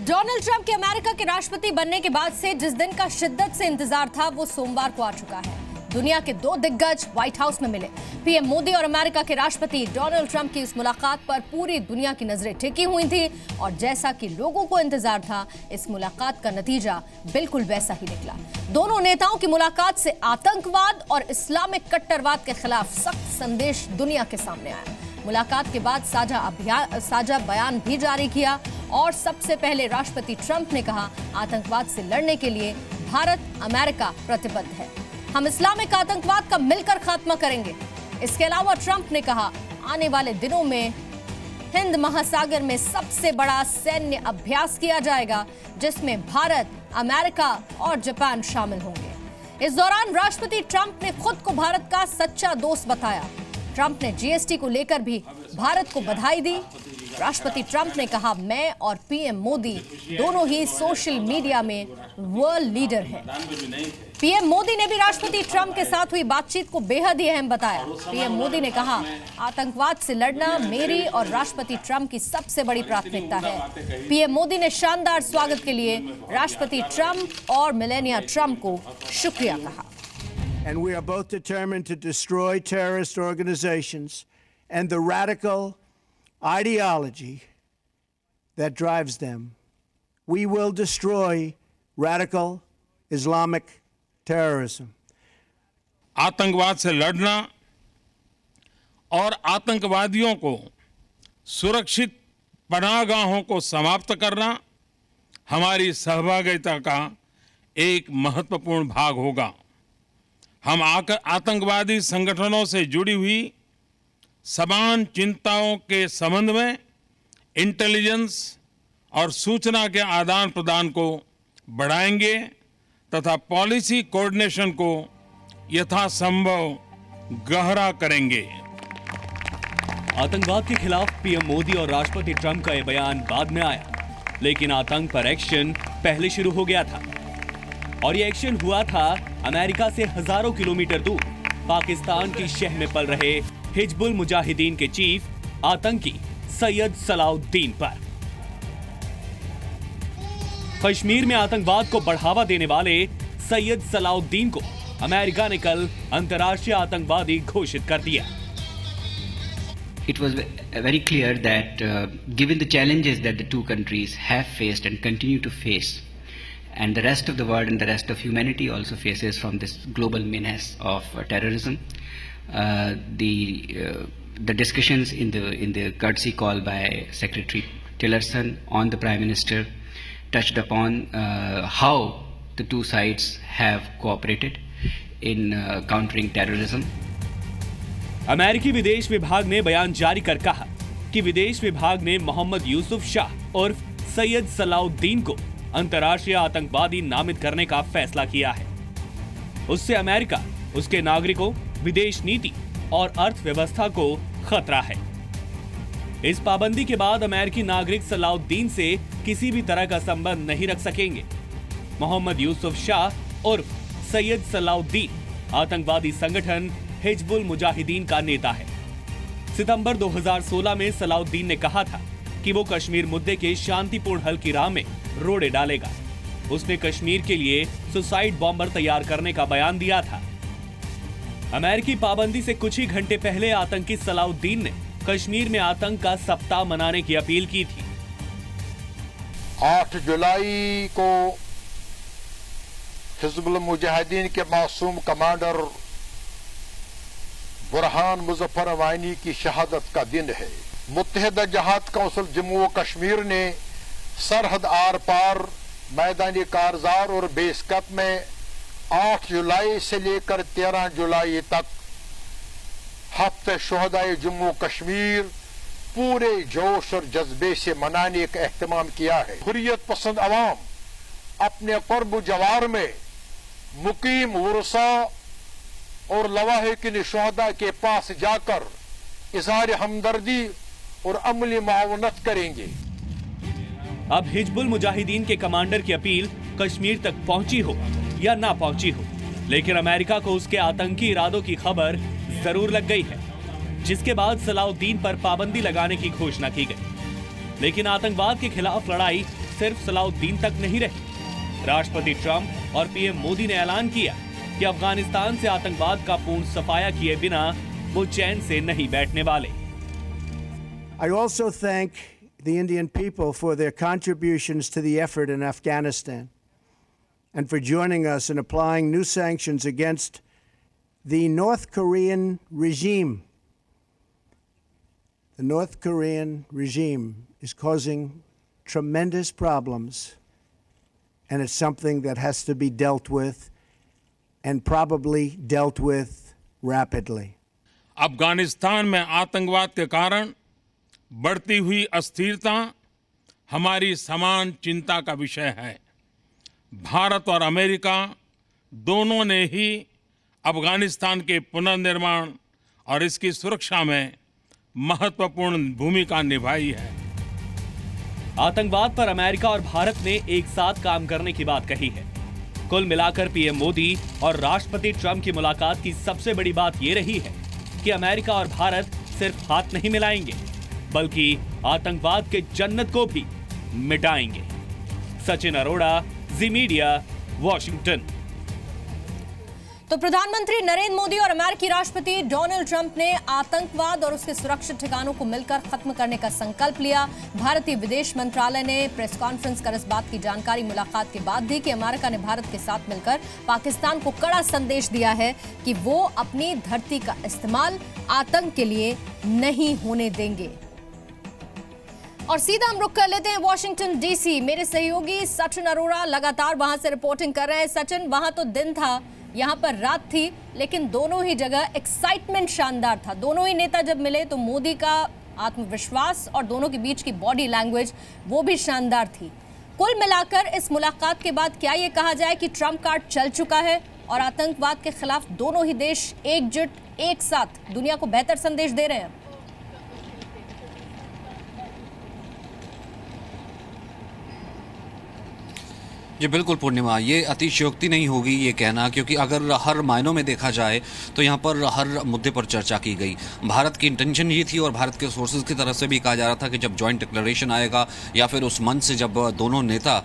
Donald Trump के America के राष्ट्रपति बनने के बाद से जिस दिन का शिद्दत से इंतजार था वो सोमवार को आ चुका है। दुनिया के दो दिग्गज व्हाइट हाउस में मिले। पीएम मोदी और अमेरिका के राष्ट्रपति डोनाल्ड ट्रंप की इस मुलाकात पर पूरी दुनिया की नजरें टिकी हुई थी और जैसा कि लोगों को इंतजार था, इस मुलाकात का नतीजा बिल्कुल वैसा ही निकला। दोनों नेताओं की मुलाकात से आतंकवाद और इस्लामिक कट्टरवाद के खिलाफ सख्त संदेश दुनिया के सामने आया। मुलाकात के बाद साझा बयान भी जारी किया और सबसे पहले राष्ट्रपति ट्रंप ने कहा, आतंकवाद से लड़ने के लिए भारत अमेरिका प्रतिबद्ध है। हम इस्लामिक आतंकवाद का मिलकर खात्मा करेंगे। इसके अलावा ट्रंप ने कहा, आने वाले दिनों में हिंद महासागर में सबसे बड़ा सैन्य अभ्यास किया जाएगा जिसमें भारत, अमेरिका और जापान शामिल होंगे। इस दौरान राष्ट्रपति ट्रंप ने खुद को भारत का सच्चा दोस्त बताया। ट्रंप ने जीएसटी को लेकर भी भारत को बधाई दी। राष्ट्रपति ट्रंप ने कहा, मैं और पीएम मोदी दोनों ही सोशल मीडिया में वर्ल्ड लीडर हैं। पीएम मोदी ने भी राष्ट्रपति ट्रंप के साथ हुई बातचीत को बेहद ही अहम बताया। पीएम मोदी ने कहा, आतंकवाद से लड़ना मेरी और राष्ट्रपति ट्रंप की सबसे बड़ी प्राथमिकता है। पीएम मोदी ने शानदार स्वागत के लिए राष्ट्रपति ट्रंप और मेलानिया ट्रंप को शुक्रिया कहा। And we are both determined to destroy terrorist organizations and the radical ideology that drives them. We will destroy radical Islamic terrorism. आतंकवाद से लड़ना और आतंकवादियों को सुरक्षित पनाहगाहों को समाप्त करना हमारी सहभागिता का एक महत्वपूर्ण भाग होगा। हम आतंकवादी संगठनों से जुड़ी हुई समान चिंताओं के संबंध में इंटेलिजेंस और सूचना के आदान प्रदान को बढ़ाएंगे तथा पॉलिसी कोऑर्डिनेशन को यथासंभव गहरा करेंगे। आतंकवाद के खिलाफ पीएम मोदी और राष्ट्रपति ट्रंप का यह बयान बाद में आया, लेकिन आतंक पर एक्शन पहले शुरू हो गया था और यह एक्शन हुआ था अमेरिका से हजारों किलोमीटर दूर पाकिस्तान की शह में पल रहे हिजबुल मुजाहिदीन के चीफ आतंकी सैयद सलाउद्दीन पर। कश्मीर में आतंकवाद को बढ़ावा देने वाले सैयद सलाउद्दीन को अमेरिका ने कल अंतर्राष्ट्रीय आतंकवादी घोषित कर दिया। It was very clear that given the challenges that the two countries have faced and continue to face, and the rest of the world and the rest of humanity also faces from this global menace of terrorism, the discussions in the courtesy call by Secretary Tillerson on the Prime Minister touched upon how the two sides have cooperated in countering terrorism. अमेरिकी विदेश विभाग ने बयान जारी कर कहा कि विदेश विभाग ने मोहम्मद यूसुफ शाह उर्फ सैयद सलाउद्दीन को अंतर्राष्ट्रीय आतंकवादी नामित करने का फैसला किया है। उससे अमेरिका, उसके नागरिकों, विदेश नीति और अर्थव्यवस्था को खतरा है। इस पाबंदी के बाद अमेरिकी नागरिक सलाउद्दीन से किसी भी तरह का संबंध नहीं रख सकेंगे। मोहम्मद यूसुफ शाह उर्फ सैयद सलाउद्दीन आतंकवादी संगठन हिजबुल मुजाहिदीन का नेता है। सितंबर 2016 में सलाउद्दीन ने कहा था कि वो कश्मीर मुद्दे के शांतिपूर्ण हल की राह में रोड़े डालेगा। उसने कश्मीर के लिए सुसाइड बॉम्बर तैयार करने का बयान दिया था। अमेरिकी पाबंदी से कुछ ही घंटे पहले आतंकी सलाउद्दीन ने कश्मीर में आतंक का सप्ताह मनाने की अपील की थी। 8 जुलाई को हिजबुल मुजाहिदीन के मासूम कमांडर बुरहान मुजफ्फर वानी की शहादत का दिन है। मुत्तहिदा जहाद काउंसिल जम्मू व कश्मीर ने सरहद आर पार मैदानी कारजार और बेस कैंप में 8 जुलाई से लेकर 13 जुलाई तक हफ्ते शुहदाए जम्मू कश्मीर पूरे जोश और जज्बे से मनाने का एहतमाम किया है। हुर्रियत पसंद अवाम अपने कर्ब जवार में मुकीम वर्सा और लवाहिकीन शुहदा के पास जाकर इज़हार हमदर्दी और अमली मावनत करेंगे। अब हिजबुल मुजाहिदीन के कमांडर की अपील कश्मीर तक पहुंची हो या ना पहुंची हो, लेकिन अमेरिका को उसके आतंकी इरादों की खबर जरूर लग गई है, जिसके बाद सलाउद्दीन पर पाबंदी लगाने की घोषणा की गई। लेकिन आतंकवाद के खिलाफ लड़ाई सिर्फ सलाउद्दीन तक नहीं रही। राष्ट्रपति ट्रंप और पीएम मोदी ने ऐलान किया कि अफगानिस्तान से आतंकवाद का पूर्ण सफाया किए बिना वो चैन से नहीं बैठने वाले। I also thank the Indian people for their contributions to the effort in Afghanistan and for joining us in applying new sanctions against the North Korean regime. The North Korean regime is causing tremendous problems, and it's something that has to be dealt with and probably dealt with rapidly. Afghanistan में आतंकवाद के कारण बढ़ती हुई अस्थिरता हमारी समान चिंता का विषय है। भारत और अमेरिका दोनों ने ही अफगानिस्तान के पुनर्निर्माण और इसकी सुरक्षा में महत्वपूर्ण भूमिका निभाई है। आतंकवाद पर अमेरिका और भारत ने एक साथ काम करने की बात कही है। कुल मिलाकर पीएम मोदी और राष्ट्रपति ट्रंप की मुलाकात की सबसे बड़ी बात यह रही है कि अमेरिका और भारत सिर्फ हाथ नहीं मिलाएंगे, बल्कि आतंकवाद के जन्नत को भी मिटाएंगे। सचिन अरोड़ा, जी मीडिया, वॉशिंगटन। तो प्रधानमंत्री नरेंद्र मोदी और अमेरिकी राष्ट्रपति डोनाल्ड ट्रंप ने आतंकवाद और उसके सुरक्षित ठिकानों को मिलकर खत्म करने का संकल्प लिया। भारतीय विदेश मंत्रालय ने प्रेस कॉन्फ्रेंस कर इस बात की जानकारी मुलाकात के बाद दी कि अमेरिका ने भारत के साथ मिलकर पाकिस्तान को कड़ा संदेश दिया है कि वो अपनी धरती का इस्तेमाल आतंक के लिए नहीं होने देंगे। और सीधा हम रुख कर लेते हैं वॉशिंगटन डीसी। मेरे सहयोगी सचिन अरोड़ा लगातार वहां से रिपोर्टिंग कर रहे हैं। सचिन, वहां तो दिन था, यहाँ पर रात थी, लेकिन दोनों ही जगह एक्साइटमेंट शानदार था। दोनों ही नेता जब मिले तो मोदी का आत्मविश्वास और दोनों के बीच की बॉडी लैंग्वेज वो भी शानदार थी। कुल मिलाकर इस मुलाकात के बाद क्या ये कहा जाए कि ट्रंप कार्ड चल चुका है और आतंकवाद के खिलाफ दोनों ही देश एकजुट एक साथ दुनिया को बेहतर संदेश दे रहे हैं? जी बिल्कुल पूर्णिमा, ये अतिशयोक्ति नहीं होगी ये कहना, क्योंकि अगर हर मायनों में देखा जाए तो यहाँ पर हर मुद्दे पर चर्चा की गई। भारत की इंटेंशन ये थी और भारत के सोर्सेज की तरफ से भी कहा जा रहा था कि जब जॉइंट डिक्लेरेशन आएगा या फिर उस मंच से जब दोनों नेता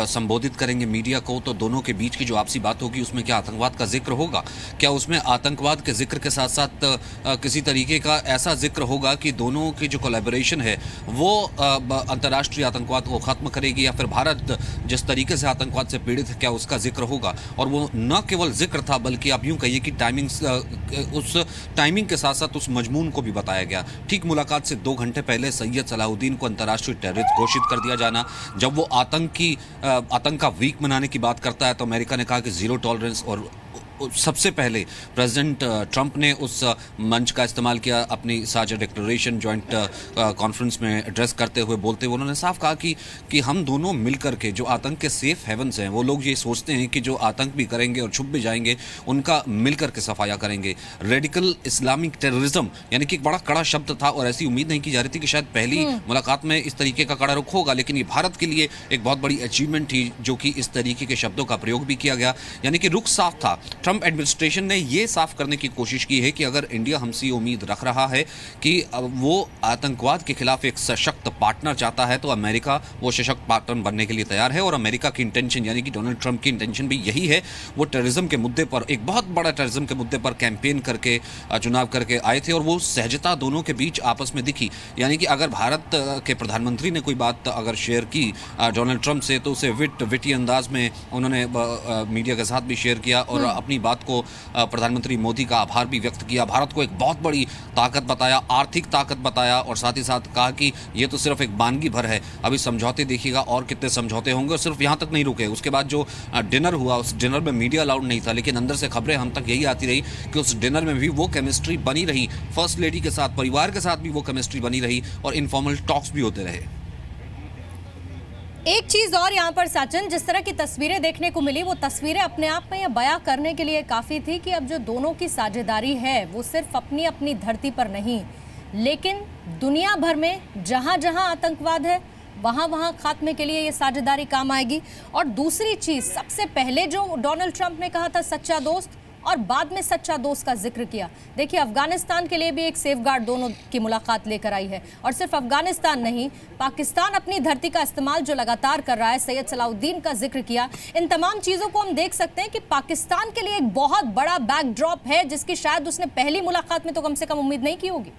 संबोधित करेंगे मीडिया को, तो दोनों के बीच की जो आपसी बात होगी उसमें क्या आतंकवाद का जिक्र होगा, क्या उसमें आतंकवाद के जिक्र के साथ साथ किसी तरीके का ऐसा जिक्र होगा कि दोनों की जो कोलैबोरेशन है वो अंतर्राष्ट्रीय आतंकवाद को खत्म करेगी, या फिर भारत जिस तरीके से आतंकवाद से पीड़ित है क्या उसका जिक्र होगा। और वो न केवल जिक्र था बल्कि आप यूं कहिए कि उस टाइमिंग के साथ साथ उस मजमून को भी बताया गया। ठीक मुलाकात से 2 घंटे पहले सैयद सलाहुद्दीन को अंतर्राष्ट्रीय टेररिस्ट घोषित कर दिया जाना। जब वो आतंक का वीक मनाने की बात करता है तो अमेरिका ने कहा कि जीरो टॉलरेंस, और सबसे पहले प्रेसिडेंट ट्रंप ने उस मंच का इस्तेमाल किया अपनी साझा डिक्लेरेशन जॉइंट कॉन्फ्रेंस में एड्रेस करते हुए, बोलते हुए उन्होंने साफ कहा कि हम दोनों मिलकर के जो आतंक के सेफ हेवन्स हैं, वो लोग ये सोचते हैं कि जो आतंक भी करेंगे और छुप भी जाएंगे उनका मिलकर के सफाया करेंगे। रेडिकल इस्लामिक टेररिज्म यानी कि एक बड़ा कड़ा शब्द था और ऐसी उम्मीद नहीं की जा रही थी कि शायद पहली मुलाकात में इस तरीके का कड़ा रुख होगा, लेकिन ये भारत के लिए एक बहुत बड़ी अचीवमेंट थी जो कि इस तरीके के शब्दों का प्रयोग भी किया गया। यानी कि रुख साफ था। ट्रंप एडमिनिस्ट्रेशन ने यह साफ करने की कोशिश की है कि अगर इंडिया हमसे उम्मीद रख रहा है कि वो आतंकवाद के खिलाफ एक सशक्त पार्टनर चाहता है तो अमेरिका वो सशक्त पार्टनर बनने के लिए तैयार है। और अमेरिका की इंटेंशन यानी कि डोनाल्ड ट्रंप की इंटेंशन भी यही है। वो टेररिज्म के मुद्दे पर, एक बहुत बड़ा टेररिज्म के मुद्दे पर कैंपेन करके चुनाव करके आए थे और वो सहजता दोनों के बीच आपस में दिखी। यानी कि अगर भारत के प्रधानमंत्री ने कोई बात अगर शेयर की डोनाल्ड ट्रंप से तो उसे विटी अंदाज में उन्होंने मीडिया के साथ भी शेयर किया और अपनी बात को प्रधानमंत्री मोदी का आभार भी व्यक्त किया। भारत को एक बहुत बड़ी ताकत बताया, आर्थिक ताकत बताया और साथ ही साथ कहा कि ये तो सिर्फ एक बानगी भर है, अभी समझौते देखिएगा और कितने समझौते होंगे। और सिर्फ यहाँ तक नहीं रुके, उसके बाद जो डिनर हुआ उस डिनर में मीडिया अलाउड नहीं था, लेकिन अंदर से खबरें हम तक यही आती रही कि उस डिनर में भी वो केमिस्ट्री बनी रही, फर्स्ट लेडी के साथ, परिवार के साथ भी वो केमिस्ट्री बनी रही और इनफॉर्मल टॉक्स भी होते रहे। एक चीज और यहाँ पर सचिन, जिस तरह की तस्वीरें देखने को मिली वो तस्वीरें अपने आप में यह बयां करने के लिए काफी थी कि अब जो दोनों की साझेदारी है वो सिर्फ अपनी अपनी धरती पर नहीं लेकिन दुनिया भर में जहां जहां आतंकवाद है वहां वहां खात्मे के लिए ये साझेदारी काम आएगी। और दूसरी चीज, सबसे पहले जो डोनाल्ड ट्रंप ने कहा था सच्चा दोस्त, और बाद में सच्चा दोस्त का जिक्र किया। देखिए, अफगानिस्तान के लिए भी एक सेफगार्ड दोनों की मुलाकात लेकर आई है। और सिर्फ अफगानिस्तान नहीं, पाकिस्तान अपनी धरती का इस्तेमाल जो लगातार कर रहा है, सैयद सलाउद्दीन का जिक्र किया। इन तमाम चीजों को हम देख सकते हैं कि पाकिस्तान के लिए एक बहुत बड़ा बैकड्रॉप है, जिसकी शायद उसने पहली मुलाकात में तो कम से कम उम्मीद नहीं की होगी।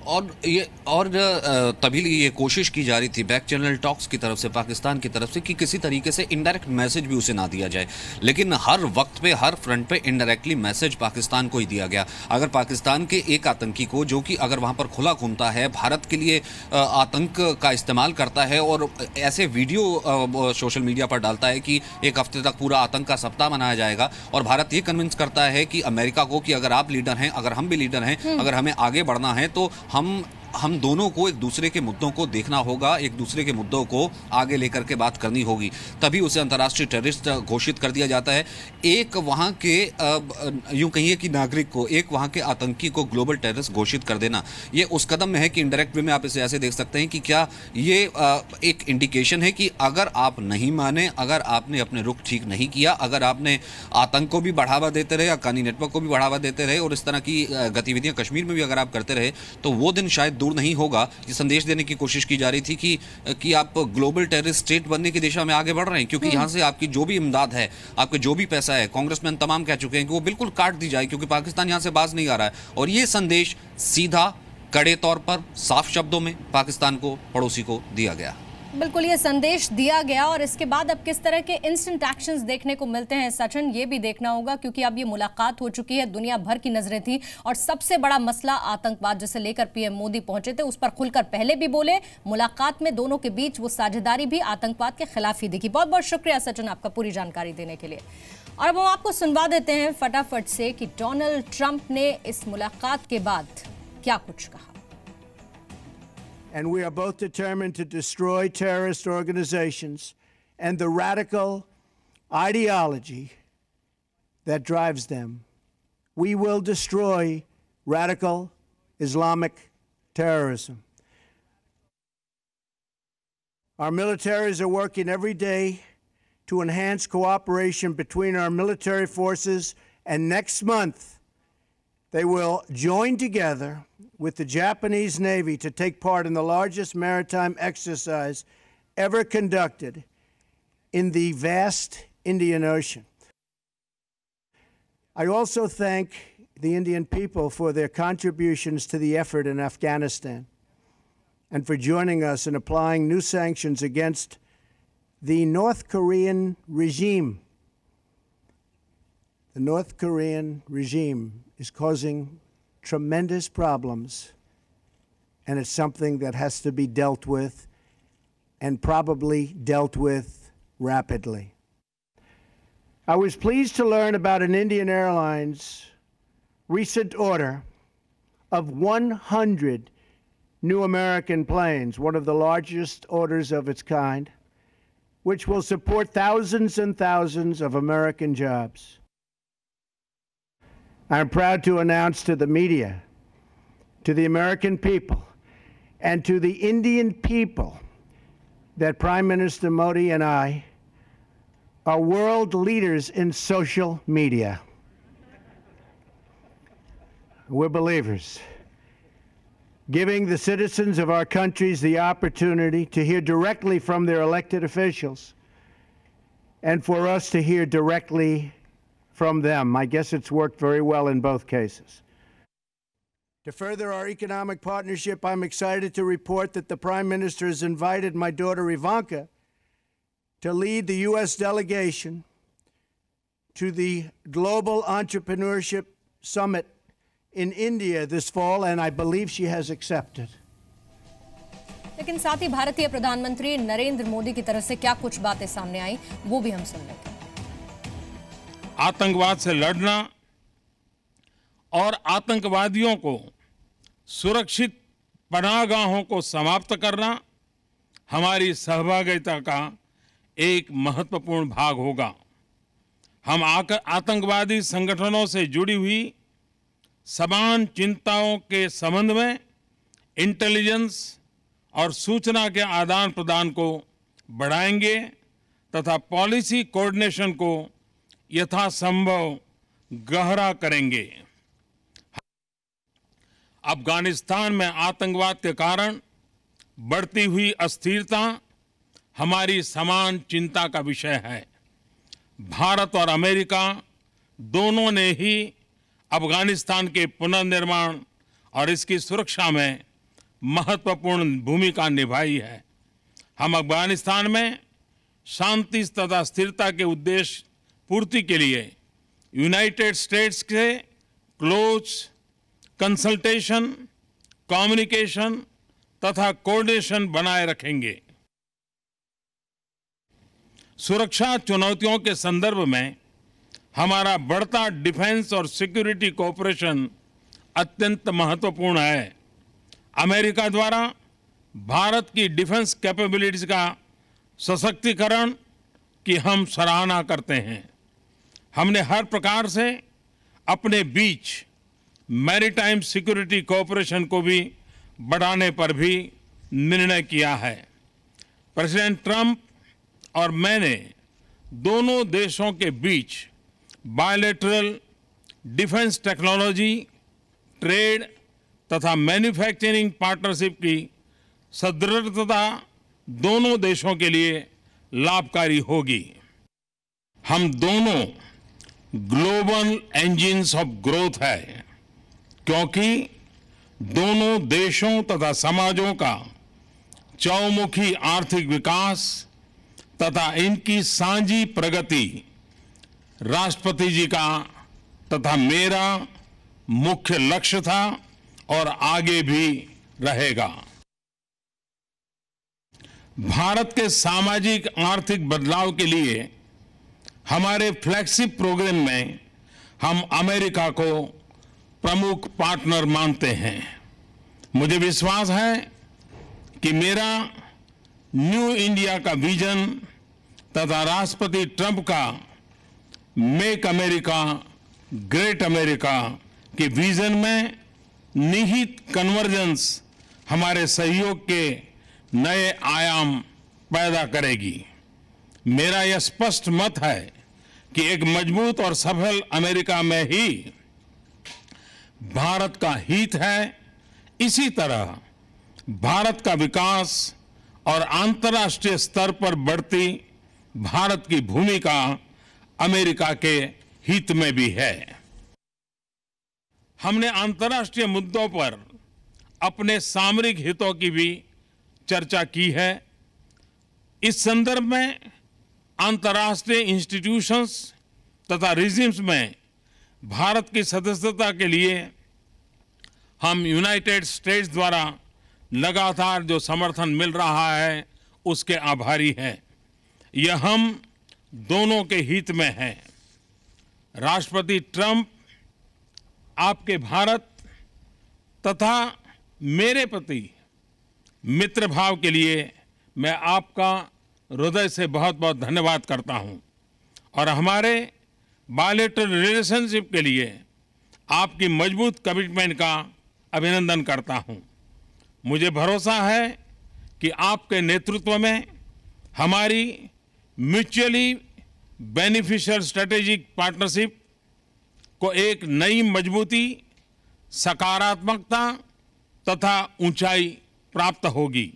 और तभी ये कोशिश की जा रही थी बैक चैनल टॉक्स की तरफ से, पाकिस्तान की तरफ से, कि किसी तरीके से इनडायरेक्ट मैसेज भी उसे ना दिया जाए। लेकिन हर वक्त पे, हर फ्रंट पे इनडायरेक्टली मैसेज पाकिस्तान को ही दिया गया। अगर पाकिस्तान के एक आतंकी को, जो कि अगर वहां पर खुला घूमता है, भारत के लिए आतंक का इस्तेमाल करता है और ऐसे वीडियो सोशल मीडिया पर डालता है कि एक हफ्ते तक पूरा आतंक का सप्ताह मनाया जाएगा, और भारत ये कन्विंस करता है कि अमेरिका को कि अगर आप लीडर हैं, अगर हम भी लीडर हैं, अगर हमें आगे बढ़ना है तो हम दोनों को एक दूसरे के मुद्दों को देखना होगा, एक दूसरे के मुद्दों को आगे लेकर के बात करनी होगी, तभी उसे अंतर्राष्ट्रीय टेररिस्ट घोषित कर दिया जाता है। एक वहां के यूं कहिए कि नागरिक को, एक वहां के आतंकी को ग्लोबल टेररिस्ट घोषित कर देना, ये उस कदम में है कि इनडायरेक्ट वे में आप इसे ऐसे देख सकते हैं कि क्या ये एक इंडिकेशन है कि अगर आप नहीं माने, अगर आपने अपने रुख ठीक नहीं किया, अगर आपने आतंक को भी बढ़ावा देते रहे, अकानी नेटवर्क को भी बढ़ावा देते रहे और इस तरह की गतिविधियां कश्मीर में भी अगर आप करते रहे, तो वो दिन शायद दूर नहीं होगा। ये संदेश देने की कोशिश की जा रही थी कि आप ग्लोबल टेररिस्ट स्टेट बनने की दिशा में आगे बढ़ रहे हैं, क्योंकि यहां से आपकी जो भी इमदाद है, आपके जो भी पैसा है, कांग्रेसमैन तमाम कह चुके हैं कि वो बिल्कुल काट दी जाए, क्योंकि पाकिस्तान यहां से बाज नहीं आ रहा है। और ये संदेश सीधा, कड़े तौर पर, साफ शब्दों में पाकिस्तान को, पड़ोसी को दिया गया। बिल्कुल, ये संदेश दिया गया। और इसके बाद अब किस तरह के इंस्टेंट एक्शंस देखने को मिलते हैं सचिन, ये भी देखना होगा, क्योंकि अब ये मुलाकात हो चुकी है, दुनिया भर की नजरें थी। और सबसे बड़ा मसला आतंकवाद, जिसे लेकर पीएम मोदी पहुंचे थे, उस पर खुलकर पहले भी बोले। मुलाकात में दोनों के बीच वो साझेदारी भी आतंकवाद के खिलाफ ही दिखी। बहुत बहुत शुक्रिया सचिन, आपका पूरी जानकारी देने के लिए। और अब हम आपको सुनवा देते हैं फटाफट से कि डोनाल्ड ट्रंप ने इस मुलाकात के बाद क्या कुछ कहा। And we are both determined to destroy terrorist organizations and the radical ideology that drives them. We will destroy radical Islamic terrorism. Our militaries are working every day to enhance cooperation between our military forces, and next month they will join together with the Japanese Navy to take part in the largest maritime exercise ever conducted in the vast Indian Ocean. I also thank the Indian people for their contributions to the effort in Afghanistan and for joining us in applying new sanctions against the North Korean regime. The North Korean regime is causing tremendous problems, and it's something that has to be dealt with, and probably dealt with rapidly. I was pleased to learn about an Indian Airlines recent order of 100 new American planes, one of the largest orders of its kind, which will support thousands and thousands of American jobs. I'm proud to announce to the media, to the American people, and to the Indian people that Prime Minister Modi and I are world leaders in social media. We're believers, giving the citizens of our countries the opportunity to hear directly from their elected officials, and for us to hear directly from them. I guess it's worked very well in both cases. To further our economic partnership, I'm excited to report that the Prime Minister has invited my daughter Ivanka to lead the U.S. delegation to the Global Entrepreneurship Summit in India this fall, and I believe she has accepted. लेकिन साथ ही भारतीय प्रधानमंत्री नरेंद्र मोदी की तरफ से क्या कुछ बातें सामने आई, वो भी हम सुन लेते हैं। आतंकवाद से लड़ना और आतंकवादियों को सुरक्षित पनाहगाहों को समाप्त करना हमारी सहभागिता का एक महत्वपूर्ण भाग होगा। हम आतंकवादी संगठनों से जुड़ी हुई समान चिंताओं के संबंध में इंटेलिजेंस और सूचना के आदान प्रदान को बढ़ाएंगे तथा पॉलिसी कोऑर्डिनेशन को यथासंभव गहरा करेंगे। अफगानिस्तान में आतंकवाद के कारण बढ़ती हुई अस्थिरता हमारी समान चिंता का विषय है। भारत और अमेरिका दोनों ने ही अफगानिस्तान के पुनर्निर्माण और इसकी सुरक्षा में महत्वपूर्ण भूमिका निभाई है। हम अफगानिस्तान में शांति तथा स्थिरता के उद्देश्य पूर्ति के लिए यूनाइटेड स्टेट्स के क्लोज कंसल्टेशन, कम्युनिकेशन तथा कोऑर्डिनेशन बनाए रखेंगे। सुरक्षा चुनौतियों के संदर्भ में हमारा बढ़ता डिफेंस और सिक्योरिटी कोऑपरेशन अत्यंत महत्वपूर्ण है। अमेरिका द्वारा भारत की डिफेंस कैपेबिलिटीज का सशक्तिकरण की हम सराहना करते हैं। हमने हर प्रकार से अपने बीच मैरीटाइम सिक्योरिटी कोऑपरेशन को भी बढ़ाने पर भी निर्णय किया है। प्रेसिडेंट ट्रंप और मैंने दोनों देशों के बीच बायलैटरल डिफेंस टेक्नोलॉजी, ट्रेड तथा मैन्युफैक्चरिंग पार्टनरशिप की सुदृढ़ता दोनों देशों के लिए लाभकारी होगी। हम दोनों ग्लोबल इंजिन्स ऑफ ग्रोथ है, क्योंकि दोनों देशों तथा समाजों का चौमुखी आर्थिक विकास तथा इनकी साझी प्रगति राष्ट्रपति जी का तथा मेरा मुख्य लक्ष्य था और आगे भी रहेगा। भारत के सामाजिक आर्थिक बदलाव के लिए हमारे फ्लैगशिप प्रोग्राम में हम अमेरिका को प्रमुख पार्टनर मानते हैं। मुझे विश्वास है कि मेरा न्यू इंडिया का विजन तथा राष्ट्रपति ट्रंप का मेक अमेरिका ग्रेट अमेरिका के विजन में निहित कन्वर्जेंस हमारे सहयोग के नए आयाम पैदा करेगी। मेरा यह स्पष्ट मत है कि एक मजबूत और सफल अमेरिका में ही भारत का हित है। इसी तरह भारत का विकास और अंतर्राष्ट्रीय स्तर पर बढ़ती भारत की भूमिका अमेरिका के हित में भी है। हमने अंतर्राष्ट्रीय मुद्दों पर अपने सामरिक हितों की भी चर्चा की है। इस संदर्भ में अंतर्राष्ट्रीय इंस्टीट्यूशंस तथा रिजिम्स में भारत की सदस्यता के लिए हम यूनाइटेड स्टेट्स द्वारा लगातार जो समर्थन मिल रहा है उसके आभारी हैं। यह हम दोनों के हित में है। राष्ट्रपति ट्रंप आपके भारत तथा मेरे प्रति मित्र भाव के लिए मैं आपका हृदय से बहुत बहुत धन्यवाद करता हूं और हमारे बायलैटरल रिलेशनशिप के लिए आपकी मजबूत कमिटमेंट का अभिनंदन करता हूं। मुझे भरोसा है कि आपके नेतृत्व में हमारी म्यूचुअली बेनिफिशियल स्ट्रेटेजिक पार्टनरशिप को एक नई मजबूती, सकारात्मकता तथा ऊंचाई प्राप्त होगी।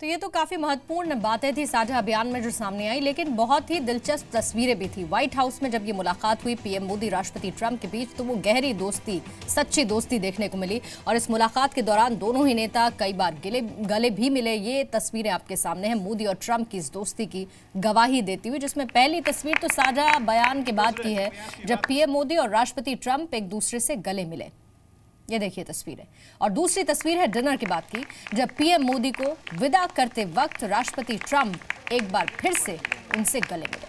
तो ये तो काफी महत्वपूर्ण बातें थी साझा अभियान में जो सामने आई, लेकिन बहुत ही दिलचस्प तस्वीरें भी थी। व्हाइट हाउस में जब ये मुलाकात हुई पीएम मोदी राष्ट्रपति ट्रंप के बीच, तो वो गहरी दोस्ती, सच्ची दोस्ती देखने को मिली और इस मुलाकात के दौरान दोनों ही नेता कई बार गले भी मिले। ये तस्वीरें आपके सामने हैं मोदी और ट्रंप की इस दोस्ती की गवाही देती हुई, जिसमें पहली तस्वीर तो साझा बयान के बाद की है जब पीएम मोदी और राष्ट्रपति ट्रंप एक दूसरे से गले मिले। ये देखिए तस्वीरें। और दूसरी तस्वीर है डिनर के बाद की, जब पीएम मोदी को विदा करते वक्त राष्ट्रपति ट्रंप एक बार फिर से उनसे गले मिले।